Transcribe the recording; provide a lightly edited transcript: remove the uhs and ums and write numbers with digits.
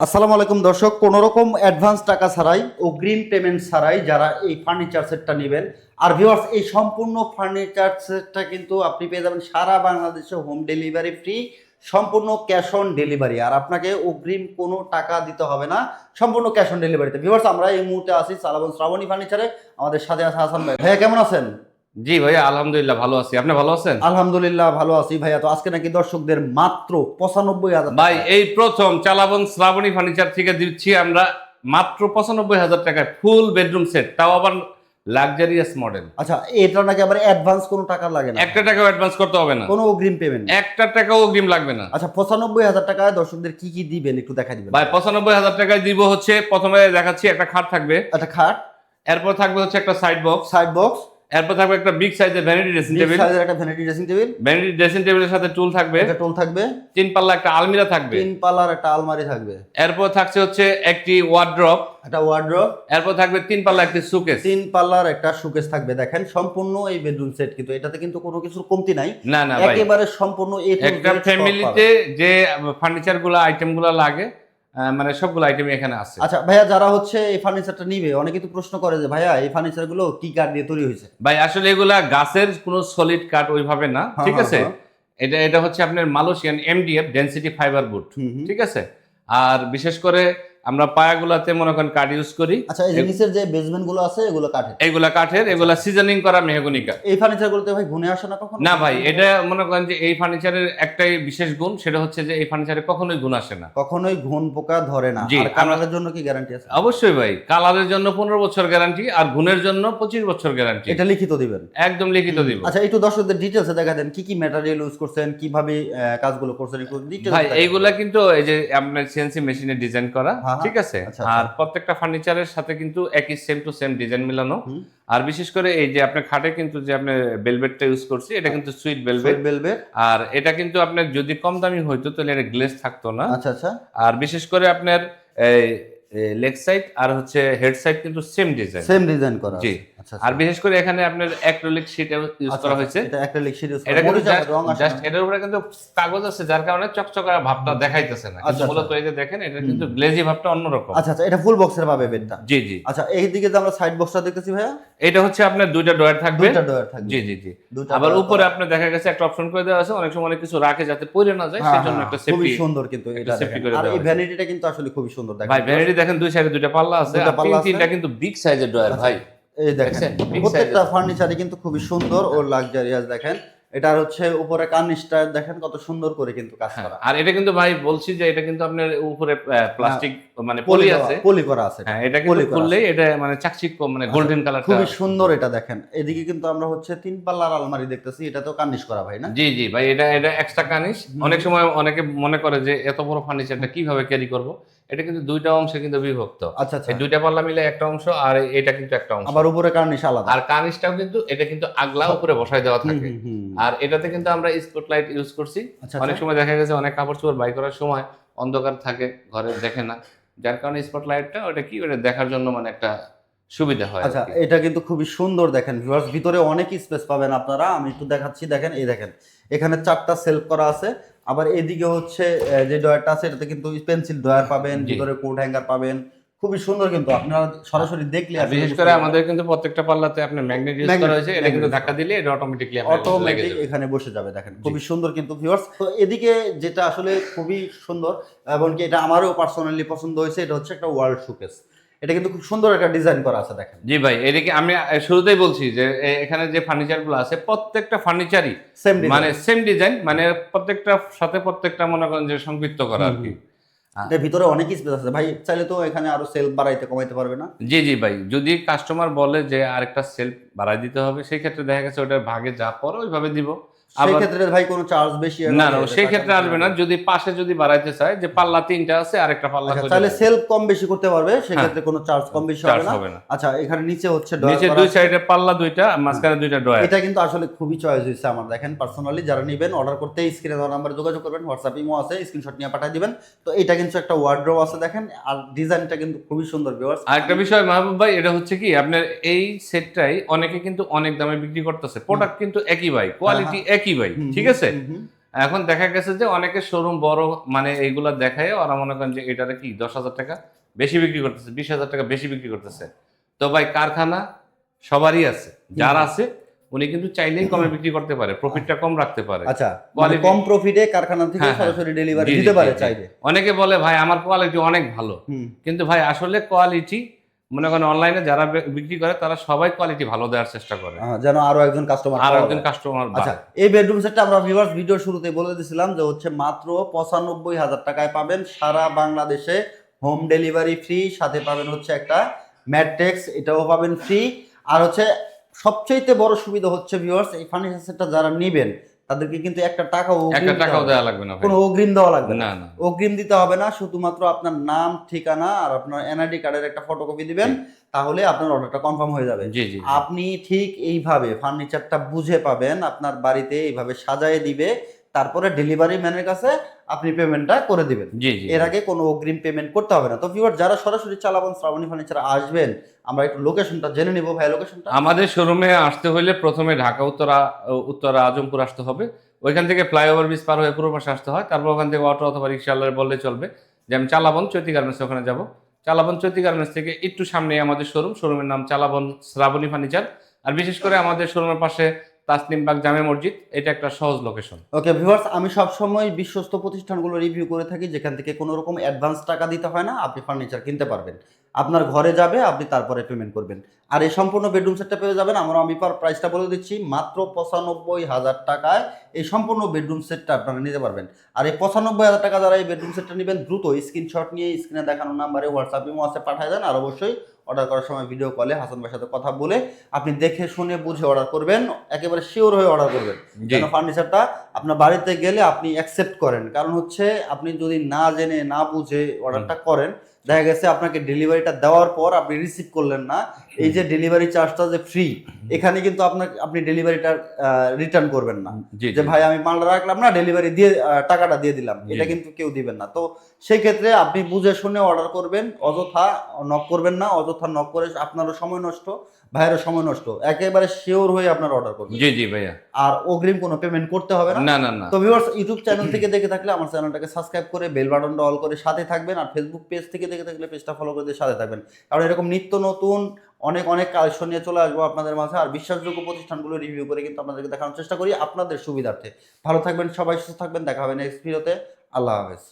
আসসালামু আলাইকুম দর্শক, কোনো রকম অ্যাডভান্স টাকা ছাড়াই অগ্রিম পেমেন্ট ছাড়াই যারা এই ফার্নিচার সেটটা নেবেন, আর ভিউয়ার্স এই সম্পূর্ণ ফার্নিচার সেটটা কিন্তু আপনি পেয়ে যাবেন সারা বাংলাদেশে হোম ডেলিভারি ফ্রি, সম্পূর্ণ ক্যাশ অন ডেলিভারি। আর আপনাকে অগ্রিম কোনো টাকা দিতে হবে না, সম্পূর্ণ ক্যাশ অন ডেলিভারিতে। ভিউয়ার্স আমরা এই মুহূর্তে আছি সালাবন শ্রাবণী ফার্নিচারে, আমাদের সাথে আছে হাসান ভাই। ভাইয়া কেমন আছেন? জি ভাইয়া, আলহামদুলিল্লাহ ভালো আছি। আপনি ভালো আছেন? আলহামদুলিল্লাহ ভালো আছি ভাইয়া। তো আজকে নাকি দর্শকদের মাত্র 95,000 ভাই এই প্রথম চালাবন শ্রাবণী ফার্নিচার থেকে দিচ্ছি আমরা মাত্র 95,000 টাকায় ফুল বেডরুম সেট, তাও আবার লাক্সারিয়াস মডেল। আচ্ছা, এটা নাকি আবার অ্যাডভান্স কোনো টাকা লাগে না, একটা টাকাও অ্যাডভান্স করতে হবে না, কোনো অগ্রিম পেমেন্ট? একটা টাকাও অগ্রিম লাগবে না। আচ্ছা, 95,000 টাকায় দর্শকদের কি কি দিবেন একটু দেখা দিবেন ভাই 95,000 টাকায় দিব হচ্ছে, প্রথমে দেখাচ্ছি একটা খাট থাকবে, একটা খাট, এরপর থাকবে হচ্ছে একটা সাইড বক্স, সাইড বক্স, এরপর থাকবে একটা বিগ সাইজের ভ্যানিটি ড্রেসিং বিগ টেবিল, সাইজের একটা vanity dressing table, vanity dressing টেবিলের সাথে টুল থাকবে, একটা টুল থাকবে, 3 পাল্লা একটা আলমিরা থাকবে, 3 পাল্লার একটা আলমারি থাকবে, এরপর থাকছে হচ্ছে একটি ওয়ার্ড্রপ, একটা ওয়ার্ড্রপ, এরপর থাকবে 3 পাল্লা একটি সুকেস, 3 পাল্লার একটা শোকেস থাকবে। দেখেন সম্পূর্ণ এই বেডরুম সেট, কিন্তু এটাতে কিন্তু কোনো কিছুর কমতি নাই, না না ভাই, একেবারে সম্পূর্ণ এ টু একটা জেড ফ্যামিলিতে যে ফার্নিচার গুলো আইটেম গুলো লাগে, মানে সবগুলো আইটেমই এখানে আছে। আচ্ছা ভাইয়া, যারা হচ্ছে এই ফার্নিচারটা নিবে অনেকে কিন্তু প্রশ্ন করে যে ভাইয়া এই ফার্নিচার গুলো কি কাঠ দিয়ে তৈরি হয়েছে? ভাই আসলে এগুলা গাছের কোনো সলিড কাঠ ওইভাবে না, হ্যাঁ, ঠিক হ্যাঁ, আছে। হ্যাঁ। এটা হচ্ছে আপনার Malaysian MDF density fibre board, হুম, হুম। ঠিক আছে। আর বিশেষ করে আমরা পায়াগুলাতে মনে করেন কাঠ ইউজ করি। আচ্ছা, এই যে নিচের যে বেসমেন্ট গুলো আছে এগুলো কাঠের? এগুলা কাঠের, এগুলা সিজনিং করা মেহগনি কাঠ। এই ফার্নিচার গুলোতে ভাই গুনে আসে না কখনো? না ভাই, এটা মনে করেন যে এই ফার্নিচারের একটাই বিশেষ গুণ, সেটা হচ্ছে যে এই ফার্নিচারে কখনোই গুণ আসে না। কখনোই ঘুণ পোকা ধরে না। জি, আর কালারের জন্য কি গ্যারান্টি আছে? অবশ্যই ভাই, কালারের জন্য 15 বছর গ্যারান্টি, আর গুণের জন্য 25 বছর গ্যারান্টি। এটা লিখিত দিবেন? একদম লিখিত দিব। আচ্ছা, একটু দর্শকদের ডিটেইলসে দেখা দেন কি কি ম্যাটেরিয়াল ইউজ করছেন, কিভাবে কাজগুলো করছেন, একটু ডিটেইলস। ভাই এইগুলা কিন্তু এই যে আপনার সিএনসি মেশিনে ডিজাইন করা, হ্যাঁ, হ্যাঁ। ঠিক আছে। আচ্ছা, আর আচ্ছা। প্রত্যেকটা ফার্নিচারের সাথে কিন্তু একই সেম টু সেম ডিজাইন মিলানো। হুম। আর বিশেষ করে এই যে আপনার খাটে কিন্তু যে আপনি ভেলভেটটা ইউজ করছি, এটা কিন্তু সুইট ভেলভেট। ভেলভেট। আর এটা কিন্তু আপনার যদি কম দামি হইতো তাহলে এটা গ্লেজ থাকতো না। আচ্ছা, আচ্ছা। আর বিশেষ করে আপনার লেগ সাইড আর হচ্ছে হেড সাইড কিন্তু সেম ডিজাইন, সেম ডিজাইন করা জি। আছে। আচ্ছা, আর বিশেষ করে এখানে আপনার অ্যাক্রিলিক শীট ইউজ করা হয়েছে। এটা অ্যাক্রিলিক শীট ইউজ এটা করা, কিন্তু রং আসে জাস্ট না। এটার উপরে কিন্তু কাগজ আছে, যার কারণে চকচকা ভাবটা দেখাইতেছে না, কিন্তু আচ্ছা, মূলত এই যে দেখেন এটা কিন্তু গ্লেজি ভাবটা অন্যরকম। আচ্ছা, আচ্ছা, এটা ফুল বক্সের পাবে বেডটা? জি জি। আচ্ছা, এইদিকে যে আমরা সাইড বক্সটা দেখতেছি ভাইয়া, এটা হচ্ছে আপনার দুইটা ডয়ার থাকবে, দুইটা ডয়ার থাকবে। জি জি জি। দুইটা আবার drawer উপরে করা। আপনার দেখা গেছে একটা অপশন করে দেওয়া আছে, অনেক সময় অনেক কিছু রাখে যাতে পড়ে না যায়, হ্যাঁ, সেই জন্য হ্যাঁ, একটা খুবই সেফটি, সুন্দর কিন্তু এটা safety দেখেন। করে আর দেওয়া এই হয়েছে। ভ্যানিটিটা কিন্তু আসলে খুবই সুন্দর দেখেন। ভাই ভ্যানিটি দেখেন দুই সাইডে দুইটা পাল্লা আছে, দুইটা আর পাল্লা আছে। তিনটা কিন্তু বিগ সাইজের ডয়ার ভাই। এই দেখেন দেখছেন? Big প্রত্যেকটা size-এর। ফার্নিচারই কিন্তু খুবই সুন্দর ও লাক্সারিয়াস। দেখেন এটার হচ্ছে উপরে কার্নিশটা দেখেন কত সুন্দর করে কিন্তু কাজ হ্যাঁ, করা। আর এটা কিন্তু ভাই বলছি যে এটা কিন্তু আপনার উপরে প্লাস্টিক মানে পলি আছে, পলি করা আছে। হ্যাঁ এটা কিন্তু খুললেই এটা মানে চাকচিক্য মানে গোল্ডেন কালার, খুবই সুন্দর এটা দেখেন। এদিকে কিন্তু আমরা হচ্ছে 3 পাল্লার আলমারি দেখতেছি, এটা তো কার্নিশ করা ভাই না? জি জি ভাই, এটা এটা এক্সট্রা কানিশ। অনেক সময় অনেকে মনে করে যে এত বড় ফার্নিচারটা কিভাবে ক্যারি করব, এটা কিন্তু দুইটা অংশে কিন্তু বিভক্ত। আচ্ছা, আচ্ছা। এই দুইটা পাল্লা মিলে একটা অংশ, আর এটা কিন্তু একটা অংশ। আবার উপরে কার্নিশ আলাদা। আর কানিশটাও কিন্তু এটা কিন্তু আগলা উপরে বসায় দেওয়া থাকে। আর এটাতে কিন্তু আমরা স্পটলাইট ইউজ করছি। আচ্ছা, অনেক সময় দেখা গেছে অনেক কাপড় চোপড় বাই করার সময় অন্ধকার থাকে, ঘরে দেখে না, যার কারণে স্পটলাইটটা ওটা কি ওটা দেখার জন্য মানে একটা সুবিধা হয়। আচ্ছা, এটা কিন্তু খুবই সুন্দর দেখেন ভিউয়ার্স, ভিতরে অনেক স্পেস পাবেন আপনারা। আমি একটু দেখাচ্ছি, দেখেন এই দেখেন এখানে 4টা সেলফ করা আছে। আবার এদিকে হচ্ছে যে ডয়ারটা আছে এটাতে কিন্তু পেন্সিল ডয়ার পাবেন, জি। ভিতরে কোট হ্যাঙ্গার পাবেন, খুবই সুন্দর কিন্তু আপনারা সরাসরি দেখলে আর আসলে বিশেষ বুঝতে করে পারবেন। আমাদের কিন্তু প্রত্যেকটা পাল্লাতে আপনার ম্যাগনেট ইউজ করা হয়েছে, এটা কিন্তু ধাক্কা দিলে এটা অটোমেটিকলি লেগে অটোমেটিক যাবে। এখানে বসে যাবে। দেখেন খুবই সুন্দর কিন্তু ভিউয়ার্স। তো এদিকে যেটা আসলে খুবই সুন্দর এবং কি এটা আমারও পার্সোনালি পছন্দ হয়েছে, এটা হচ্ছে একটা ওয়াল শোকেস। এটা কিন্তু খুব সুন্দর একটা ডিজাইন করা আছে দেখেন। জি ভাই, এদিকে আমি শুরুতেই বলছি যে এখানে যে ফার্নিচার গুলো আছে প্রত্যেকটা ফার্নিচারই সেম মানে সেম ডিজাইন, মানে প্রত্যেকটা সাথে প্রত্যেকটা মনে করেন যে সংযুক্ত করা আর কি। এর ভিতরে অনেক স্পেস আছে ভাই, চাইলে তো এখানে আরো সেলফ বাড়াইতে কমাইতে পারবে না? জি জি ভাই, যদি কাস্টমার বলে যে আরেকটা সেলফ বাড়াই দিতে হবে, সেই ক্ষেত্রে দেখা গেছে ওটার ভাগে যা পড়ে ওইভাবে দিব। সেই আবার ক্ষেত্রে ভাই কোনো চার্জ বেশি না না, সেই ক্ষেত্রে আসবে না। যদি পাশে যদি বাড়াইতে চায় যে পাল্লা 3টা আছে আরেকটা পাল্লা আচ্ছা, করে তাহলে দেব। সেলফ কম বেশি করতে পারবে, সেই ক্ষেত্রে কোনো চার্জ কম বেশি চার্জ হবে হবে না। না। আচ্ছা, এখানে নিচে হচ্ছে ডয়ার নিচে করা দুই আছে। সাইডে পাল্লা দুইটা, মাঝখানে দুইটা ডয়ার। এটা কিন্তু আসলে খুবই চয়েস হয়েছে আমার। দেখেন পার্সোনালি যারা নেবেন অর্ডার করতে স্ক্রিনে দেওয়া নাম্বারে যোগাযোগ করবেন, হোয়াটসঅ্যাপ ইমো আছে, স্ক্রিনশট নিয়ে পাঠিয়ে দিবেন। তো এটা কিন্তু একটা ওয়ার্ড্রোব আছে দেখেন, আর ডিজাইনটা কিন্তু খুবই সুন্দর ভিউয়ার্স। আরেকটা বিষয় মাহবুব ভাই, এটা হচ্ছে কি আপনার এই সেটটাই অনেকে কিন্তু অনেক দামে বিক্রি করতেছে, প্রোডাক্ট কিন্তু একই ভাই, কোয়ালিটি একই ভাই, ঠিক আছে। এখন দেখা গেছে যে অনেকে শোরুম বড় মানে এইগুলা দেখায় ওরা মনে করেন যে এটারে কি 10,000 টাকা বেশি বিক্রি করতেছে, 20,000 টাকা বেশি বিক্রি করতেছে। তো ভাই কারখানা সবারই আছে, যার আছে উনি কিন্তু চাইলেই কমে বিক্রি করতে পারে, প্রফিটটা কম রাখতে পারে। আচ্ছা, মানে Quality- কম প্রফিটে কারখানা থেকে হ্যাঁ, হ্যাঁ। সরাসরি ডেলিভারি জি, জি, দিতে পারে জি, জি। চাইলে। অনেকে বলে ভাই আমার কোয়ালিটি অনেক ভালো, হুম। কিন্তু ভাই আসলে কোয়ালিটি মনে করেন অনলাইনে যারা বিক্রি করে তারা সবাই কোয়ালিটি ভালো দেওয়ার চেষ্টা করে, যেন আরো একজন কাস্টমার আর একজন কাস্টমার। আচ্ছা, এই বেডরুম সেটটা আমরা ভিউয়ার্স ভিডিও শুরুতে বলে দিয়েছিলাম যে হচ্ছে মাত্র 95,000 টাকায় পাবেন, সারা বাংলাদেশে হোম ডেলিভারি ফ্রি, সাথে পাবেন হচ্ছে একটা ম্যাট্রেক্স, এটাও পাবেন ফ্রি। আর হচ্ছে সবচেয়ে বড় সুবিধা হচ্ছে ভিউয়ার্স, এই ফার্নিচার সেটটা যারা নেবেন তাদেরকে কিন্তু একটা টাকাও একটা টাকাও দেওয়া লাগবে না ভাই। কোনো অগ্রিম দেওয়া লাগবে না। না, না। অগ্রিম দিতে হবে না, শুধুমাত্র আপনার নাম, ঠিকানা আর আপনার এনআইডি কার্ডের একটা ফটোকপি দিবেন, তাহলে আপনার অর্ডারটা কনফার্ম হয়ে যাবে। জি, জি, জি। আপনি ঠিক এইভাবে ফার্নিচারটা বুঝে পাবেন, আপনার বাড়িতে এইভাবে সাজায় দিবে, তারপরে ডেলিভারি ম্যানের কাছে আপনি পেমেন্টটা করে দিবেন। জি, জি, এর জি। আগে কোনো অগ্রিম পেমেন্ট করতে হবে না। তো ভিউয়ার যারা সরাসরি চালাবন শ্রাবণী ফার্নিচার আসবেন, আমরা একটু লোকেশনটা জেনে নিব ভাই। লোকেশনটা আমাদের শোরুমে আসতে হলে প্রথমে ঢাকা উত্তরা আজমপুর আসতে হবে, ওইখান থেকে ফ্লাইওভার ব্রিজ পার হয়ে পূর্ব পাশে আসতে হয়, তারপর ওখান থেকে অটো অথবা রিক্সাওয়ালা বললে চলবে যে আমি চালাবন চৈতি গার্মেন্টস, ওখানে যাব। চালাবন চৈতি গার্মেন্টস থেকে একটু সামনে আমাদের শোরুমের নাম চালাবন শ্রাবণী ফার্নিচার। আর বিশেষ করে আমাদের শোরুমের পাশে তাসনিমবাগ জামে মসজিদ, এটা একটা সহজ লোকেশন। ওকে ভিউয়ার্স, আমি সবসময় বিশ্বস্ত প্রতিষ্ঠানগুলো রিভিউ করে থাকি, যেখান থেকে কোনো রকম অ্যাডভান্স টাকা দিতে হয় না, আপনি ফার্নিচার কিনতে পারবেন। আপনার ঘরে যাবে, আপনি তারপরে পেমেন্ট করবেন। আর এই সম্পূর্ণ বেডরুম সেটটা পেয়ে যাবেন, আমি প্রাইসটা বলে দিচ্ছি, মাত্র 95,000 টাকায় এই সম্পূর্ণ বেডরুম সেটটা আপনারা নিতে পারবেন। আর এই 95,000 টাকা যারা এই বেডরুম সেটটা নেবেন, দ্রুত স্ক্রিনশট নিয়ে স্ক্রিনে দেখানো নাম্বারে হোয়াটসঅ্যাপে পাঠিয়ে দেন। আর অবশ্যই অর্ডার করার সময় ভিডিও কলে হাসান ভাইয়ের সাথে কথা বলে আপনি দেখে শুনে বুঝে অর্ডার করবেন, একেবারে শিওর হয়ে অর্ডার করবেন, জি। যেন ফার্নিচারটা আপনার বাড়িতে গেলে আপনি অ্যাকসেপ্ট করেন। কারণ হচ্ছে আপনি যদি না জেনে না বুঝে অর্ডারটা করেন, দেখা গেছে আপনাকে ডেলিভারিটা দেওয়ার পর আপনি রিসিভ করলেন না, এই যে ডেলিভারি চার্জটা যে ফ্রি, এখানে কিন্তু আপনি ডেলিভারিটা রিটার্ন করবেন না, জি, যে জি। ভাই আমি মালটা রাখলাম না, ডেলিভারি দিয়ে টাকাটা দিয়ে দিলাম, জি, এটা জি। কিন্তু কেউ দিবেন না। তো সেই ক্ষেত্রে আপনি বুঝে শুনে অর্ডার করবেন, অযথা নক করবেন না, অযথা নক করে আপনারও সময় নষ্ট, ভাইয়েরও সময় নষ্ট, একেবারে শিওর হয়ে আপনার অর্ডার করবেন। জি, জি ভাইয়া। আর অগ্রিম কোনো পেমেন্ট করতে হবে না। না, না, না। তো ভিউয়ার্স, ইউটিউব চ্যানেল থেকে দেখে থাকলে আমার চ্যানেলটাকে সাবস্ক্রাইব করে বেল বাটনটা অল করে সাথে থাকবেন, আর ফেসবুক পেজ থেকে দেখে থাকলে পেজটা ফলো করে দিয়ে সাথে থাকবেন। কারণ এরকম নিত্য নতুন অনেক অনেক কালেকশন নিয়ে চলে আসবো আপনাদের মাঝে, আর বিশ্বাসযোগ্য প্রতিষ্ঠানগুলো রিভিউ করে কিন্তু আপনাদেরকে দেখানোর চেষ্টা করি আপনাদের সুবিধার্থে। ভালো থাকবেন সবাই, সুস্থ থাকবেন, দেখা হবে নেক্সট ভিডিওতে। আল্লাহ হাফেজ।